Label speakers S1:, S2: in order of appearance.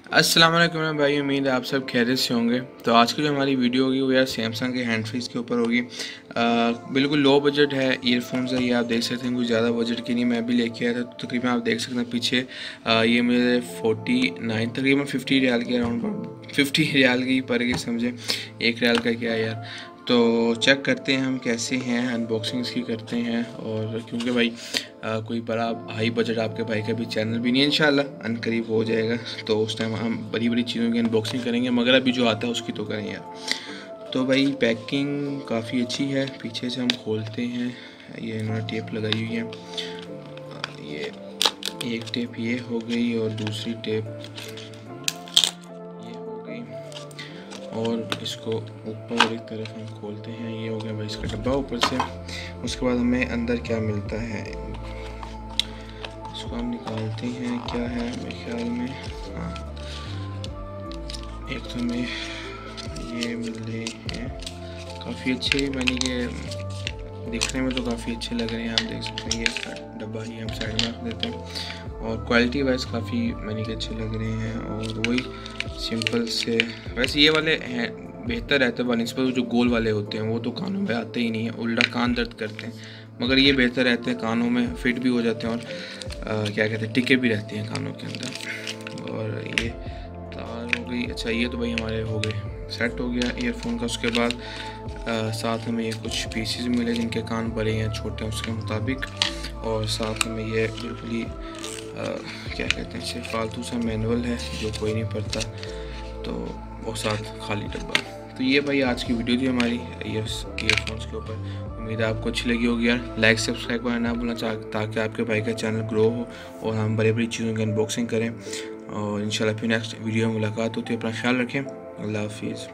S1: अस्सलाम वालेकुम मेरे भाई, उम्मीद है आप सब खैरियत से होंगे। तो आज की जो हमारी वीडियो होगी वो यार सैमसंग के हैंड फ्रीज़ के ऊपर होगी। बिल्कुल लो बजट है, ईयरफोन्स है, ये आप देख सकते हैं, कुछ ज़्यादा बजट की नहीं। मैं भी लेके आया था, तो तकरीबन आप देख सकते हैं पीछे ये मुझे 49 तकरीबन 50 रियाल के अराउंड 50 रियाल की पड़ गई, समझे 1 रियाल का क्या यार। तो चेक करते हैं हम कैसे हैं, अनबॉक्सिंग इसकी करते हैं। और क्योंकि भाई कोई बड़ा हाई बजट आपके भाई का भी चैनल भी नहीं है, इंशाल्लाह अनकरीब हो जाएगा, तो उस टाइम हम बड़ी बड़ी चीज़ों की अनबॉक्सिंग करेंगे, मगर अभी जो आता है उसकी तो करें यार। तो भाई पैकिंग काफ़ी अच्छी है, पीछे से हम खोलते हैं, ये इन्होंने टेप लगाई हुई है। ये एक टेप ये हो गई और दूसरी टेप ये हो गई, और इसको ऊपर एक तरफ हम खोलते हैं, ये हो गया भाई इसका डब्बा ऊपर से। उसके बाद हमें अंदर क्या मिलता है इसको हम निकालते हैं, क्या है मेरे ख्याल में, हाँ एक तो हमें ये मिल रहे हैं काफ़ी अच्छे, मैंने कि दिखने में तो काफ़ी अच्छे लग रहे हैं, आप देख सकते हैं। ये इसका डब्बा ही हम साइड में रख देते हैं, और क्वालिटी वाइज काफ़ी मैंने कि अच्छे लग रहे हैं। और वही सिंपल से, वैसे ये वाले हैं बेहतर रहते हैं बनिस्बत जो गोल वाले होते हैं, वो तो कानों में आते ही नहीं है, उल्टा कान दर्द करते हैं, मगर ये बेहतर रहते हैं, कानों में फिट भी हो जाते हैं, और क्या कहते हैं टिके भी रहते हैं कानों के अंदर। और ये तार हो गई, अच्छा ये तो भाई हमारे हो गए, सेट हो गया ईयरफोन का। उसके बाद साथ हमें ये कुछ पीसेस मिले जिनके कान बड़े हैं छोटे हैं उसके मुताबिक, और साथ हमें ये बिल्कुल ही क्या कहते हैं इसे फालतू सा मैनुअल है जो कोई नहीं पढ़ता, तो वो साथ खाली डब्बा। तो ये भाई आज की वीडियो थी हमारी ईयरफोन्स के ऊपर। उम्मीद है आपको अच्छी लगी होगी यार। लाइक सब्सक्राइब करना ना भूलना, ताकि आपके भाई का चैनल ग्रो हो और हम बड़ी बड़ी चीज़ों की अनबॉक्सिंग करें। और इंशाल्लाह फिर नेक्स्ट वीडियो में मुलाकात होती है। अपना ख्याल रखें। अल्लाह हाफिज़।